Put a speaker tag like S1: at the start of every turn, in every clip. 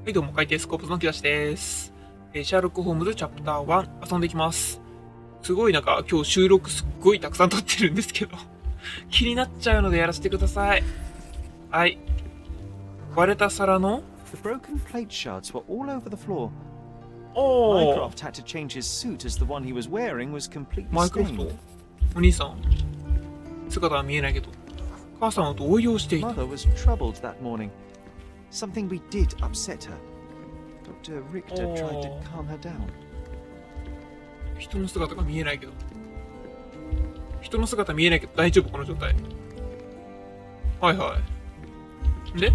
S1: はいどうも、海底スコープのキザシです。シャーロック・ホームズチャプター1遊んでいきます。すごいなんか今日収録すっごいたくさん撮ってるんですけど気になっちゃうのでやらせてください。はい。割れた皿の
S2: The broken plate shards were all over the floor.
S1: おー
S2: Mycroft had to change his suit as the one he was wearing was completely
S1: マイクロフト
S2: stained.
S1: お兄さん姿は見えないけど母さんは動揺していた。
S2: Mother was troubled that morning. Something we did upset her. Dr. Richter tried to calm her down.
S1: 人の姿が見えないけど大丈夫この状態。はいはいで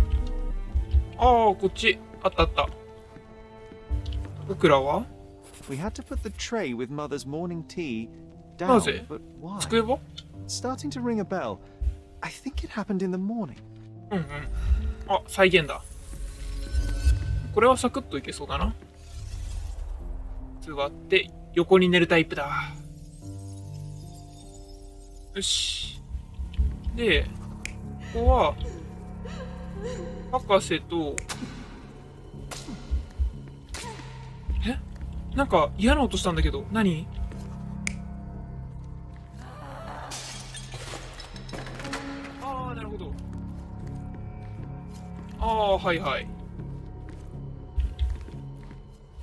S1: こっちあった僕らは
S2: We had to put the tray with Mother's morning tea
S1: な
S2: down,
S1: ぜ
S2: but why?
S1: 机は
S2: It's starting to ring a bell. I think it happened in the morning.
S1: 再現だ。これはサクッといけそうだな。座って横に寝るタイプだ。よし。で、ここは博士となんか嫌な音したんだけど何？なるほど。はいはい。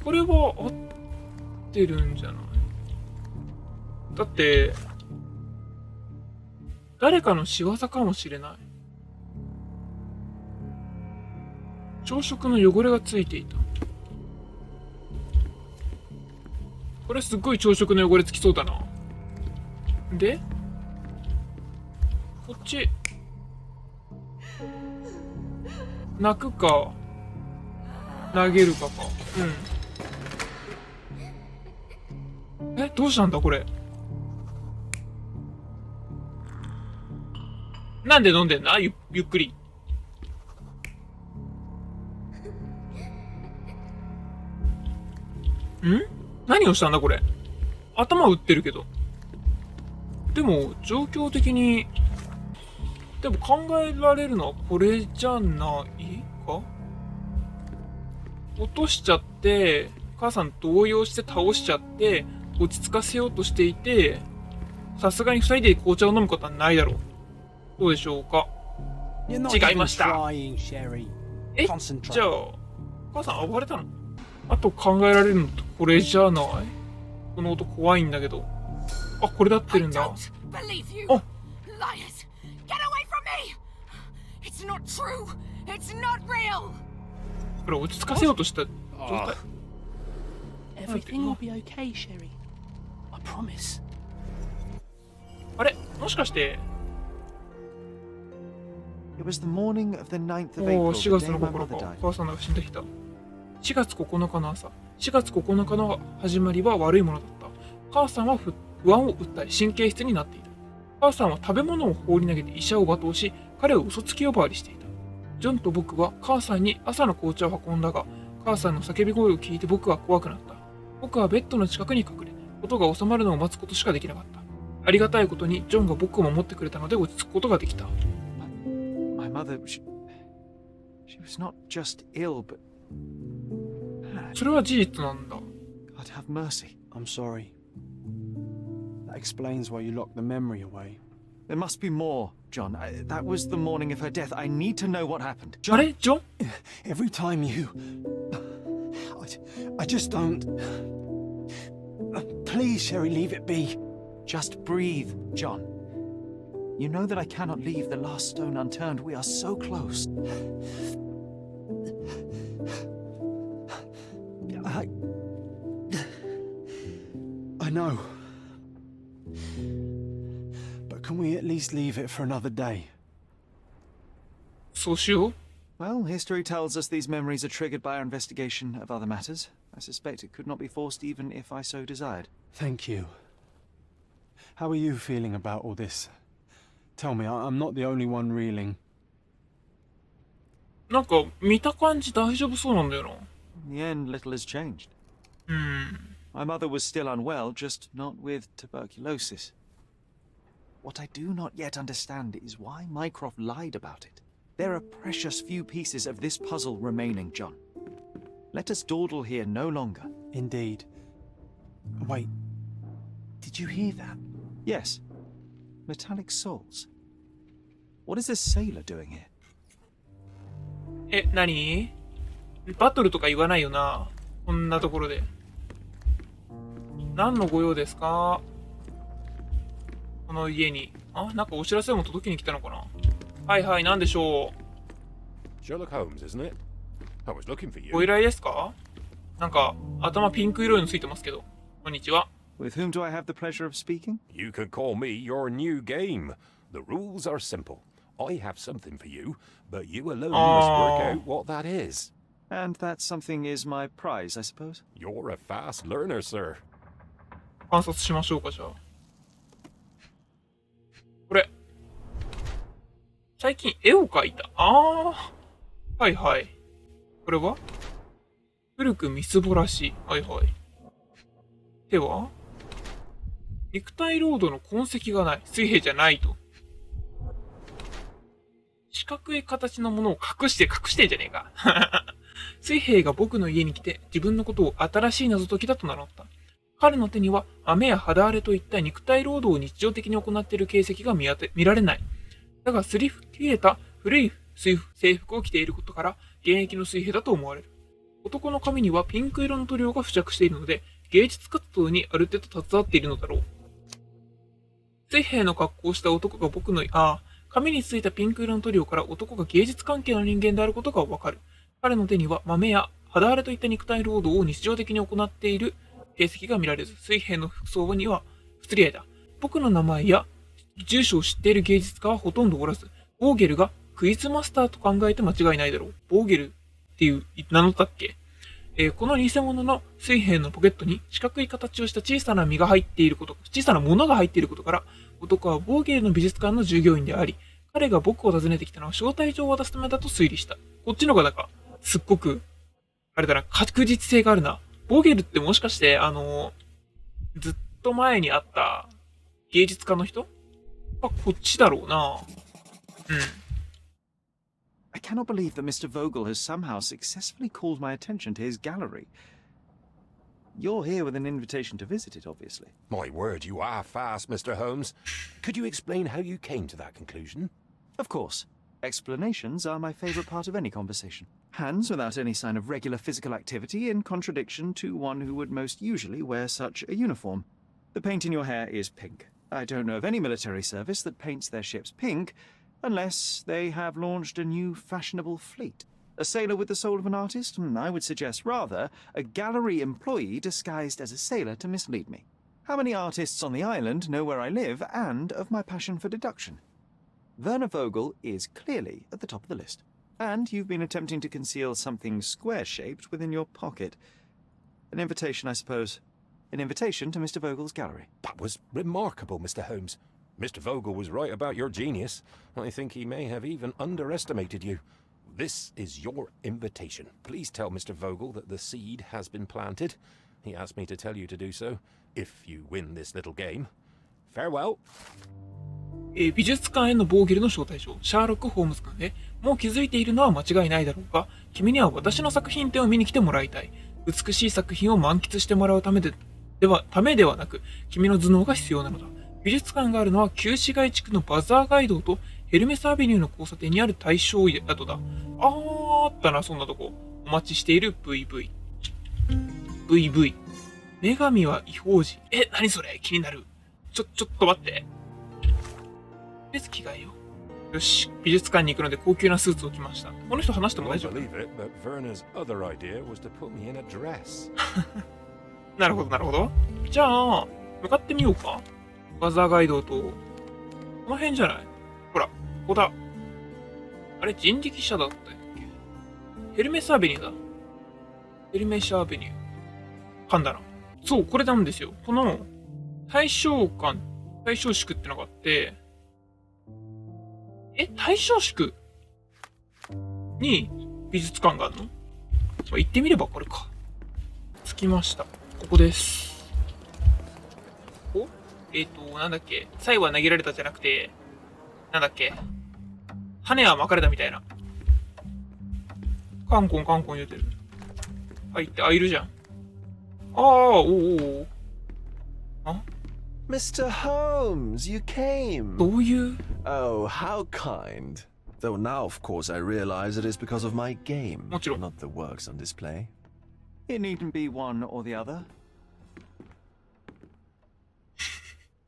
S1: これは合ってるんじゃない？だって誰かの仕業かもしれない。朝食の汚れがついていた。これすっごい朝食の汚れつきそうだな。でこっち泣くか投げるかどうしたんだこれ。なんで飲んでんだゆっくり。何をしたんだこれ。頭打ってるけど。でも状況的にでも考えられるのはこれじゃないか。落としちゃって母さん動揺して倒しちゃって落ち着かせようとしていて、さすがに2人で紅茶を飲むことはないだろう。どうでしょうか。違いました。じゃあ母さん暴れたの？あと考えられるのってこれじゃない？この音怖いんだけど。これだってるんだ。これ落ち着かせようとした状態。あれもしかして
S2: It was the morning of the 9th of
S1: 4
S2: April,
S1: 月
S2: the
S1: の
S2: day my
S1: 9
S2: mother
S1: 日
S2: died.
S1: 母さんが死んできた。4月9日の朝。4月9日の始まりは悪いものだった。母さんは不安を訴え神経質になっていた。母さんは食べ物を放り投げて医者を罵倒し、彼を嘘つき呼ばわりしていた。ジョンと僕は母さんに朝の紅茶を運んだが、母さんの叫び声を聞いて僕は怖くなった。僕はベッドの近くに隠れ、音が収まるのを待つことしかできなかった。ありがたいことにジョンが僕を守ってくれたので落ち着くことができた。
S2: My mother, she was not just ill, but
S1: それは事実なんだ。
S2: God have mercy.
S3: I'm sorry. That explains why you locked the memory away.
S2: There must be more, John. That was the morning of her death. I need to know what happened.
S1: あれジョン
S3: Every time you... I just don't... Please, Sherry, leave it be.
S2: Just breathe, John. You know that I cannot leave the last stone unturned. We are so close.
S3: I know. But can we at least leave it for another day?
S1: そうしよう。
S2: Well, history tells us these memories are triggered by our investigation of other matters. I suspect it could not be forced even if I so desired.
S3: Thank you. How are you feeling about all this? Tell me, I'm not the only one reeling.
S1: なんか見た感じ大丈夫そうなんだよな。
S2: In the end, little has changed. My mother was still unwell, just not with tuberculosis. What I do not yet understand is why Mycroft lied about it. There are precious few pieces of this puzzle remaining, John. Let us dawdle here no longer.
S3: Indeed. Wait, did you hear that?
S2: Yes. Metallic souls. What is this sailor doing here?
S1: 何バトルとか言わないよな。こんなところで。何のご用ですか？この家に。なんかお知らせも届けに来たのかな？はいはい、何でしょう？
S4: Sherlock Holmes, isn't it? I was looking for you.
S1: ご依頼ですか？なんか、頭ピンク色についてますけど。こんにちは。
S2: With whom do I have the pleasure of speaking?
S4: You could call me your new game. The rules are simple. I have something for you, but you alone must work out what that is.
S2: And that something is my prize, I suppose?
S4: You're a fast learner, sir.
S1: 観察しましょうか、じゃあ。これ。最近絵を描いた。はいはい。これは古くみすぼらしい。はいはい。手は肉体労働の痕跡がない。水平じゃないと。四角い形のものを隠してんじゃねえか。水平が僕の家に来て自分のことを新しい謎解きだと名乗った。彼の手には雨や肌荒れといった肉体労働を日常的に行っている形跡が見られない。だがすり切れた古い制服を着ていることから現役の水平だと思われる。男の髪にはピンク色の塗料が付着しているので芸術活動にある程度携わっているのだろう。水兵の格好をした男が髪についたピンク色の塗料から男が芸術関係の人間であることがわかる。彼の手には豆や肌荒れといった肉体労働を日常的に行っている形跡が見られず、水兵の服装には不釣り合いだ。僕の名前や住所を知っている芸術家はほとんどおらず、ボーゲルがクイズマスターと考えて間違いないだろう。ボーゲルっていう名乗ったっけ？この偽物の水兵のポケットに四角い形をした小さなものが入っていることから、男はボーゲルの美術館の従業員であり、彼が僕を訪ねてきたのは招待状を渡すためだと推理した。こっちの方がすっごく、あれだな、確実性があるな。ボーゲルってもしかして、ずっと前にあった芸術家の人？こっちだろうな。
S2: I cannot believe that Mr. Vogel has somehow successfully called my attention to his gallery. You're here with an invitation to visit it, obviously.
S4: My word, you are fast, Mr. Holmes. Could you explain how you came to that conclusion?
S2: Of course. Explanations are my favorite part of any conversation. Hands without any sign of regular physical activity in contradiction to one who would most usually wear such a uniform. The paint in your hair is pink. I don't know of any military service that paints their ships pink, unless they have launched a new fashionable fleet. A sailor with the soul of an artist? I would suggest rather a gallery employee disguised as a sailor to mislead me. How many artists on the island know where I live and of my passion for deduction? Werner Vogel is clearly at the top of the list. And you've been attempting to conceal something square-shaped within your pocket. An invitation, I suppose. An invitation to Mr. Vogel's gallery.
S4: That was remarkable, Mr. Holmes. Mr. Vogel was right about your genius. I think he may have even underestimated you. This is your invitation. Please tell Mr. Vogel that the seed has been planted. He asked me to tell you to do so, if you win this little game. Farewell.
S1: 美術館へのボーゲルの招待状、シャーロック・ホームズ君で、もう気づいているのは間違いないだろうが、君には私の作品展を見に来てもらいたい。美しい作品を満喫してもらうためではなく、君の頭脳が必要なのだ。美術館があるのは旧市街地区のバザー街道とヘルメスアベニューの交差点にある大正宿だ。あったな、そんなとこ。お待ちしている VV。VV。女神は異邦人。何それ？気になる。ちょっと待って。とりあえず着替えよう。よし、美術館に行くので高級なスーツを着ました。この人話しても大丈夫？なるほど、なるほど。じゃあ、向かってみようか。バザー街道と、この辺じゃない？ほら、ここだ。あれ、人力車だったっけ？ヘルメスアベニューだ。ヘルメスアベニュー。噛んだな。そう、これなんですよ。この、大正宿ってのがあって、大正宿に美術館があるの？行ってみればこれか。着きました。ここです。なんだっけ？最後は投げられたじゃなくて、なんだっけ？羽は巻かれたみたいな。カンコン言うてる。入って、あ、いるじゃん。ああ、おう。あ
S5: Mr. Holmes, you came.
S1: どういう
S5: Oh, how kind. Though now, of course, I realize it is because of my game,
S1: もちろん。
S5: not the works on display.
S2: It needn't be one or the other.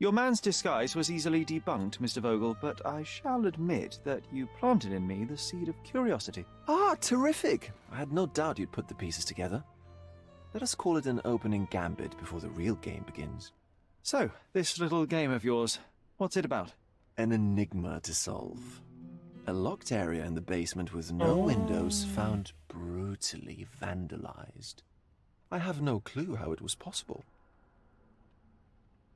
S2: Your man's disguise was easily debunked, Mr. Vogel, but I shall admit that you planted in me the seed of curiosity.
S5: Ah, terrific. I had no doubt you'd put the pieces together. Let us call it an opening gambit before the real game begins.
S2: So, this little game of yours, what's it about?
S5: An enigma to solve. A locked area in the basement with no windows found brutally vandalized. I have no clue how it was possible.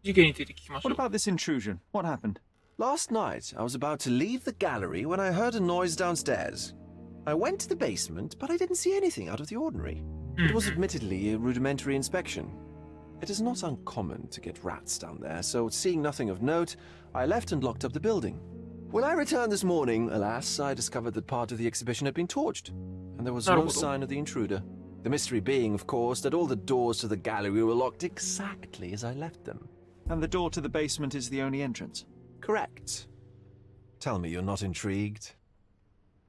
S1: 事件について聞きましょ
S2: What
S1: う。
S2: about this intrusion? What happened?
S5: Last night, I was about to leave the gallery when I heard a noise downstairs. I went to the basement, but I didn't see anything out of the ordinary. It was admittedly a rudimentary inspection. It is not uncommon to get rats down there, so seeing nothing of note, I left and locked up the building. When I returned this morning, alas, I discovered that part of the exhibition had been torched, and there was no sign of the intruder. The mystery being, of course, that all the doors to the gallery were locked exactly as I left them.
S2: And the door to the basement is the only entrance.
S5: Correct. Tell me you're not intrigued.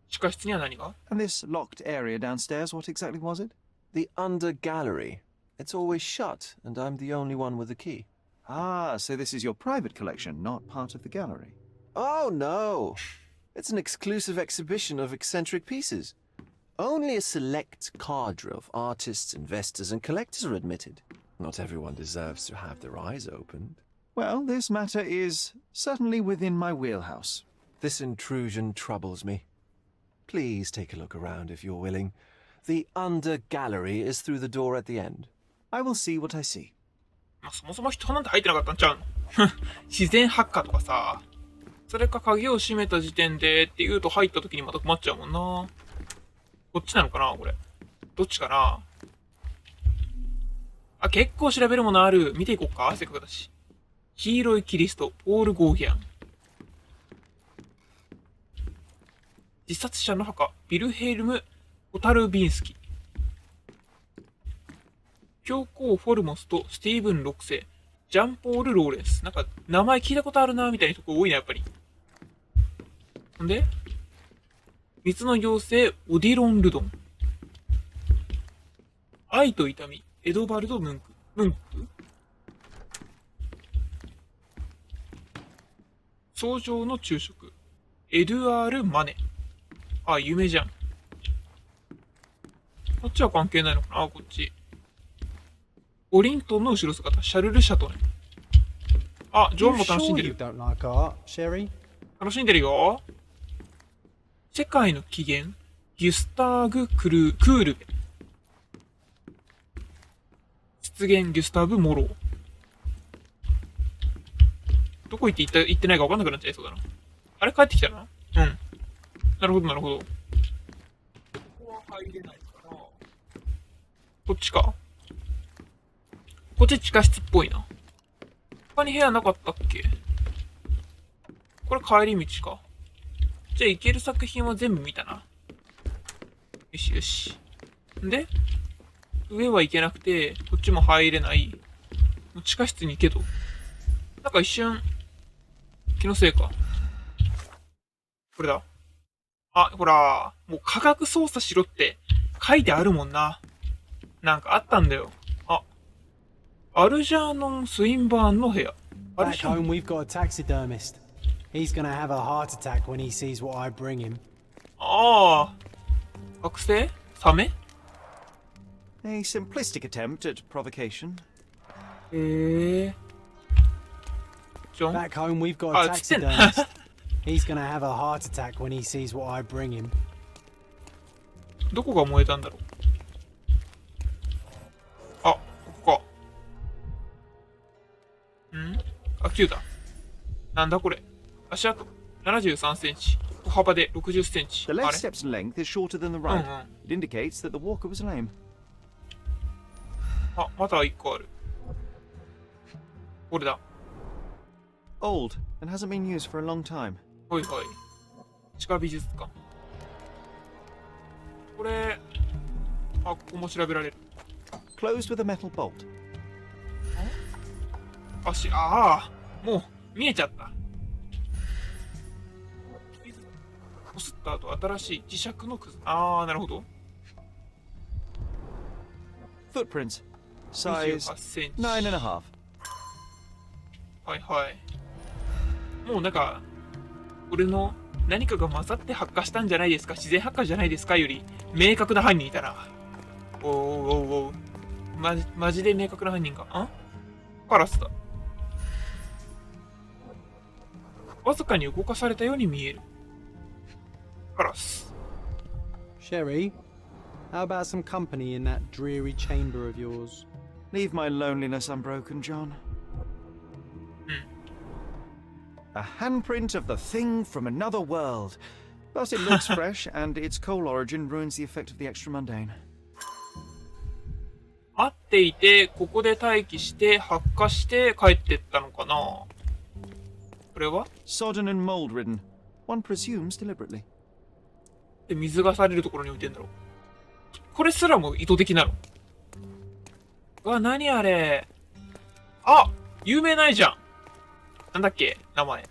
S1: 地下室には何が
S2: And this locked area downstairs, what exactly was it?
S5: The under gallery. It's always shut, and I'm the only one with the key.
S2: Ah, so this is your private collection, not part of the gallery.
S5: Oh, no. It's an exclusive exhibition of eccentric pieces. Only a select cadre of artists, investors, and collectors are admitted. Not everyone deserves to have their eyes opened.
S2: Well, this matter is certainly within my wheelhouse.
S5: This intrusion troubles me. Please take a look around if you're willing. The under gallery is through the door at the end.
S2: I will see what I see.
S1: まあ、そもそも人なんて入ってなかったんちゃうの自然発火とかさ。それか鍵を閉めた時点でって言うと入った時にまた困っちゃうもんな。こっちなのかなこれ。どっちかなあ、結構調べるものある。見ていこうかせっかくだし。黄色いキリスト、ポール・ゴーギャン。自殺者の墓、ビルヘルム・ホタルビンスキ。教皇フォルモスとスティーブン6世、ジャンポール・ローレンス。なんか、名前聞いたことあるな、みたいなとこ多いな、やっぱり。んで水の妖精、オディロン・ルドン。愛と痛み、エドバルド・ムンク。早朝の昼食、エドゥアール・マネ。あ、有名じゃん。こっちは関係ないのかなこっち。オリントンの後ろ姿、シャルル・シャトネ。あ、ジョンも楽しんで
S3: You
S1: る。
S3: don't like art, Sherry?
S1: 楽しんでるよ。世界の起源、ギュスターグ・クールベ。出現、ギュスターブ・モロー。どこ行ってないか分かんなくなっちゃいそうだな。あれ帰ってきたな。うん。なるほど、なるほど。ここは入れないかな。こっちか。こっち地下室っぽいな。他に部屋なかったっけ？これ帰り道か。じゃあ行ける作品は全部見たな。よしよし。んで上は行けなくて、こっちも入れない。地下室に行けと。なんか一瞬、気のせいか。これだ。あ、ほら、もう科学操作しろって書いてあるもんな。なんかあったんだよ。あ、アルジャーノン・スインバーンの部屋。
S3: Back home, we've got a taxidermist. He's gonna have a heart attack when he sees what I bring him.
S1: ああ、覚醒？サメ？
S2: A simplistic attempt at provocation.
S1: ジョン？
S3: Back home, we've got a taxidermist. He's gonna have a heart attack when he sees what I bring him.
S1: どこが燃えたんだろう。あ、ここか。ん？あ、9だ。なんだこれ。足跡73センチ。歩幅で60センチ。
S2: The
S1: あ
S2: left
S1: れ？
S2: step's length is shorter than the right. It indicates that the walker was lame.
S1: あ、まだ1個ある。これだ。
S2: Old and hasn't been used for a long time.
S1: はいはい。地下美術館。これ、あ、ここも調べられる。
S2: Closed with a metal bolt.
S1: ああ、もう見えちゃった。こすった後、新しい磁石のくず。ああ、なるほど。
S2: Footprints. Size
S1: 28センチ。
S2: 9.5.
S1: はいはい。もうなんか、俺の何かが混ざって発火したんじゃないですか、自然発火じゃないですかより、明確な犯人いたな。おうおうおう。マジで明確な犯人か。カラスだ。わずかに動かされたように見える。カラス。
S3: Sherry, how about some company in that dreary chamber of yours?
S2: Leave my loneliness unbroken, John. A handprint of the thing from another world. But it looks fresh, and its coal origin ruins the effect of the extra mundane.
S1: 待っていて、ここで待機して発火して帰ってったのかな。これは
S2: Sodden and mold-ridden. One presumes deliberately.
S1: で水がされるところに置いてんだろう。これすらも意図的なの。うわ、何あれ。あ、有名ないじゃん。なんだっけ名前。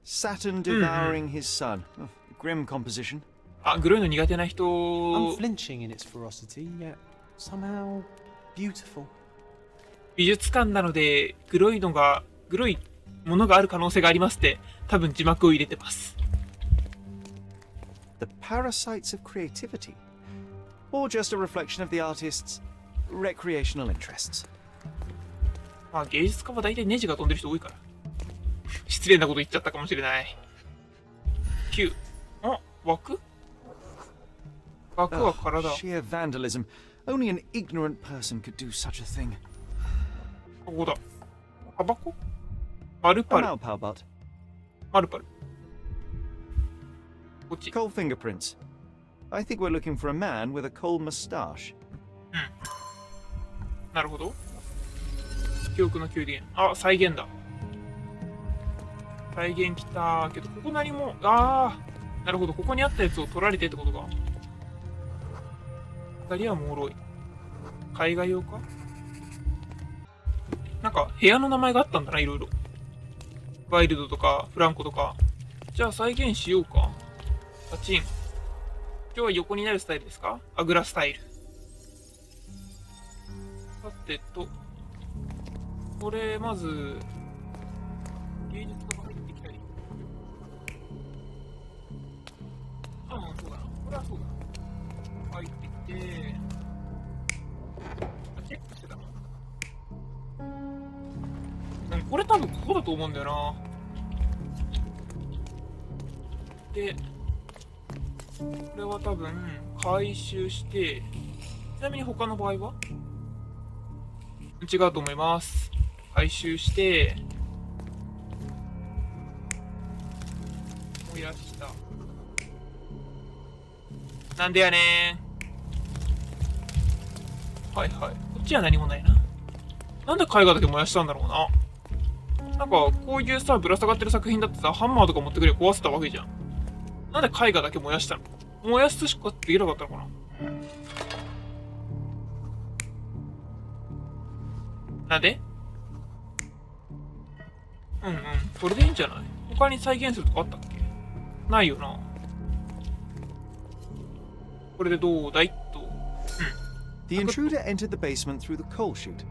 S2: Saturn devouring his son. Oh, grim composition.
S1: あ、グロいの苦手な人。
S3: Unflinching in its ferocity, yet somehow beautiful.
S1: 美術館なのでグロいものがある可能性がありますって多分字幕を入れてます。
S2: The parasites of creativity. Or just a reflection of the artist's recreational interests.
S1: まあ芸術家は大体ネジが飛んでる人多いから。失礼なこと言っちゃったかもしれない。9。あ、枠は体。
S2: Sheer vandalism. Only an ignorant person could do such a thing.
S1: ここだ。タバコマルパル。
S2: Malpalbut.
S1: マルパル。こっち。
S2: Coal fingerprints. I think we're looking for a man with a coal moustache.
S1: なるほど。記憶の宮殿。あ、再現だ。再現きたけど、ここ何も、なるほど。ここにあったやつを取られてってことか。二人はもろい。絵画用かなんか、部屋の名前があったんだな、いろいろ。ワイルドとか、フランコとか。じゃあ再現しようか。パチン。今日は横になるスタイルですか？あぐらスタイル。さてと、これ、まず、芸術家が入ってきたり。そうだな。これはそうだ。入ってきて、チェックしてたの？これ多分ここだと思うんだよな。で、これは多分回収して、ちなみに他の場合は違うと思います。回収して、燃やした。なんでやねー。はいはい。こっちは何もないな。なんで絵画だけ燃やしたんだろうな。なんか、こういうさ、ぶら下がってる作品だってさ、ハンマーとか持ってくれば壊せたわけじゃん。なんで絵画だけ燃やしたの？燃やすしかできなかったのかな。なんで？それでいいんじゃない？他に再現するとかあったっけ？ないよな。これでどうだいと。
S2: The intruder entered the basement through the coal chute.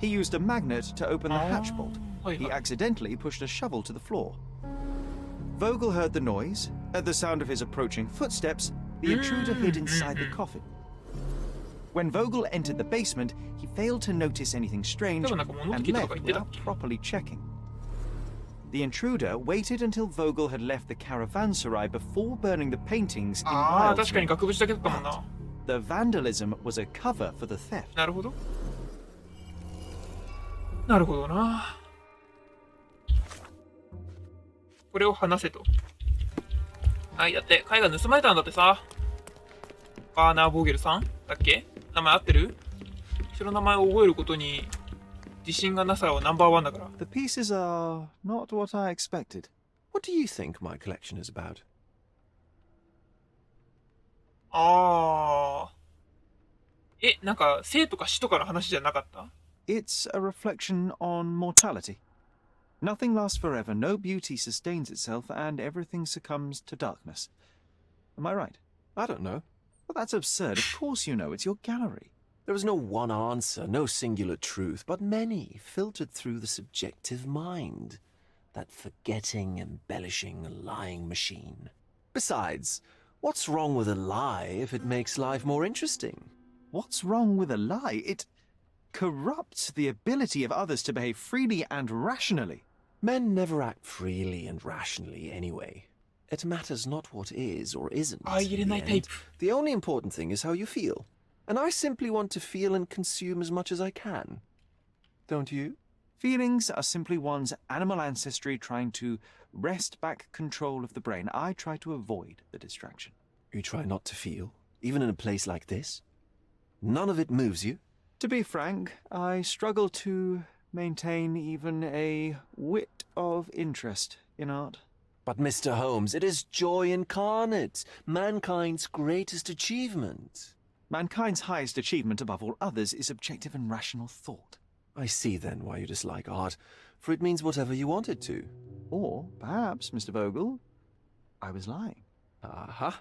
S2: He used a magnet to open the hatch bolt. He accidentally pushed a shovel to the floor. Vogel heard the noise. At the sound of his approaching footsteps, the intruder hid inside the coffin. When Vogel entered the basement, he failed to notice anything strange and left without properly checking. The intruder waited until Vogel had left the caravanserai before burning the paintings in wild.
S1: 確かに額縁だけだったもんな。
S2: The vandalism was a cover for the theft.
S1: なるほど。なるほどな。これを話せと。はい、だって絵画盗まれたんだってさ。バーナー・ボーゲルさんだっけ？名前合ってる？人の名前を覚えることに自信がなさはナンバーワンだから。
S5: The pieces are not what I expected. What do you think my collection is about?
S1: あー。なんか、生とか死とかの話じゃなかった？
S2: It's a reflection on mortality. Nothing lasts forever, no beauty sustains itself, and everything succumbs to darkness. Am I right?
S5: I don't know.
S2: Well, that's absurd. Of course you know. It's your gallery.
S5: There is no one answer, no singular truth, but many filtered through the subjective mind. That forgetting, embellishing, lying machine. Besides, what's wrong with a lie if it makes life more interesting?
S2: What's wrong with a lie? It corrupts the ability of others to behave freely and rationally.
S5: Men never act freely and rationally anyway. It matters not what is or isn't.
S1: あ、入れないタイプ。
S5: The only important thing is how you feel. And I simply want to feel and consume as much as I can. Don't you?
S2: Feelings are simply one's animal ancestry trying to wrest back control of the brain. I try to avoid the distraction.
S5: You try not to feel, even in a place like this? None of it moves you?
S2: To be frank, I struggle to maintain even a whit of interest in art.
S5: But Mr. Holmes, it is joy incarnate, mankind's greatest achievement.
S2: Mankind's highest achievement above all others is objective and rational thought.
S5: I see then why you dislike art, for it means whatever you want it to.
S2: Or perhaps, Mr. Vogel, I was lying.
S5: Uh-huh.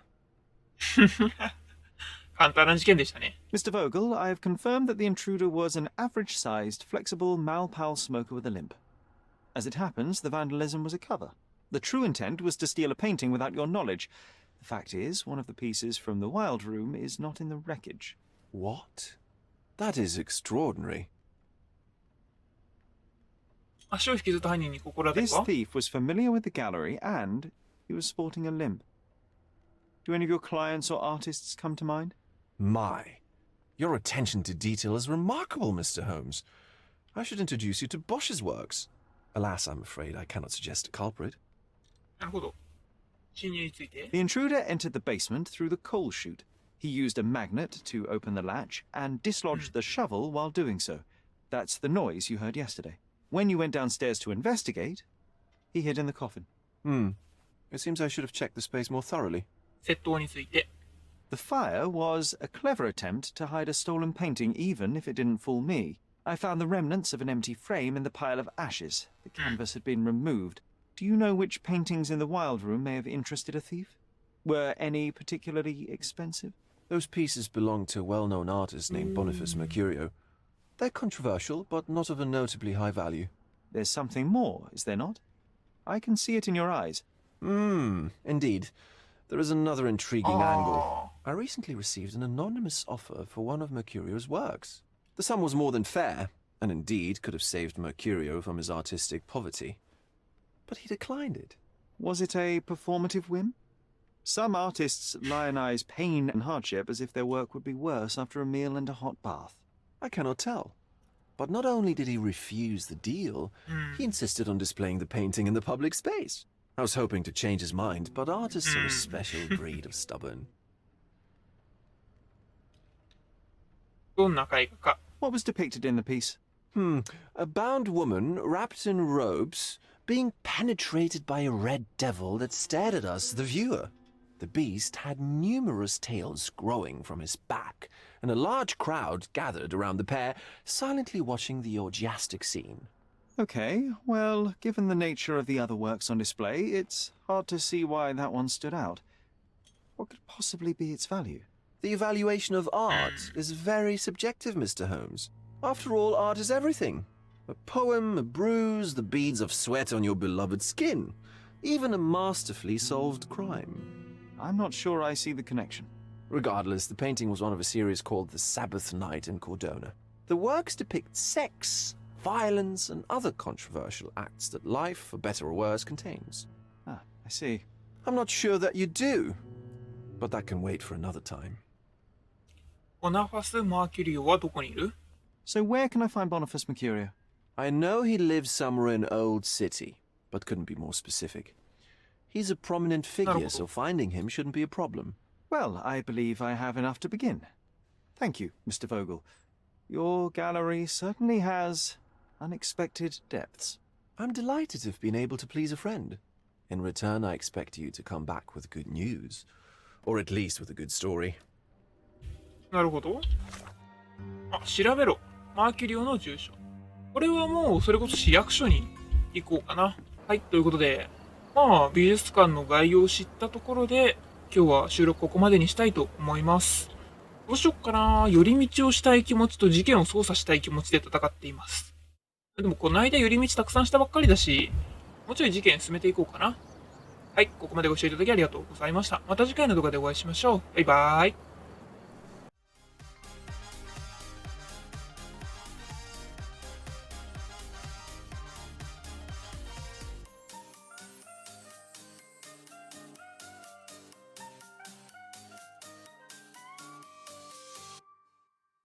S1: 簡単な事件でしたね。
S2: Mr. Vogel, I have confirmed that the intruder was an average-sized, flexible, malpal smoker with a limp. As it happens, the vandalism was a cover. The true intent was to steal a painting without your knowledge. The fact is, one of the pieces from the Wild Room is not in the wreckage.
S5: What? That is extraordinary.
S1: 足を引きずった犯人に心当たり
S2: This
S1: は？
S2: thief was familiar with the gallery and he was sporting a limp. Do any of your clients or artists come to mind?
S5: My. Your attention to detail is remarkable, Mr. Holmes. I should introduce you to Bosch's works. Alas, I'm afraid I cannot suggest a culprit.
S1: なるほど。侵入について。
S2: The intruder entered the basement through the coal chute. He used a magnet to open the latch and dislodged the shovel while doing so. That's the noise you heard yesterday. When you went downstairs to investigate, he hid in the coffin.
S5: It seems I should have checked the space more thoroughly.
S1: 窃盗について。
S2: The fire was a clever attempt to hide a stolen painting, even if it didn't fool me. I found the remnants of an empty frame in the pile of ashes. The canvas had been removed. Do you know which paintings in the Wild Room may have interested a thief? Were any particularly expensive?
S5: Those pieces belong to a well-known artist named Boniface Mercurio. They're controversial, but not of a notably high value.
S2: There's something more, is there not? I can see it in your eyes.
S5: Indeed. There is another intriguing angle.
S1: Oh.
S5: I recently received an anonymous offer for one of Mercurio's works. The sum was more than fair, and indeed could have saved Mercurio from his artistic poverty. But he declined it.
S2: Was it a performative whim? Some artists lionize pain and hardship as if their work would be worse after a meal and a hot bath.
S5: I cannot tell. But not only did he refuse the deal, he insisted on displaying the painting in the public space. I was hoping to change his mind, but artists are a special breed of stubborn.
S1: どんな絵画か。
S2: What was depicted in the piece?
S5: A bound woman wrapped in robes being penetrated by a red devil that stared at us, the viewer. The beast had numerous tails growing from his back, and a large crowd gathered around the pair, silently watching the orgiastic scene.
S2: Okay, well, given the nature of the other works on display, it's hard to see why that one stood out. What could possibly be its value?
S5: The evaluation of art is very subjective, Mr. Holmes. After all, art is everything. A poem, a bruise, the beads of sweat on your beloved skin. Even a masterfully solved crime.
S2: I'm not sure I see the connection.
S5: Regardless, the painting was one of a series called The Sabbath Night in Cordona. The works depict sex, violence, and other controversial acts that life, for better or worse, contains.
S2: Ah, I see.
S5: I'm not sure that you do, but that can wait for another time.
S1: ボナファス・マーキュリオはどこにいる？
S2: So where can I find Boniface Mercurio?
S5: I know he lives somewhere in Old City, but couldn't be more specific. He's a prominent figure, so finding him shouldn't be a problem.
S2: Well, I believe I have enough to begin. Thank you, Mr. Vogel. Your gallery certainly has unexpected depths.
S5: I'm delighted to have been able to please a friend. In return, I expect you to come back with good news. or at least with a good story.
S1: なるほど。あ、調べろ。マーキュリオの住所。これはもうそれこそ市役所に行こうかな。はい、ということで、美術館の概要を知ったところで、今日は収録ここまでにしたいと思います。どうしよっかな。寄り道をしたい気持ちと事件を捜査したい気持ちで戦っています。でもこの間寄り道たくさんしたばっかりだし、もうちょい事件進めていこうかな。はい、ここまでご視聴いただきありがとうございました。また次回の動画でお会いしましょう。バイバーイ。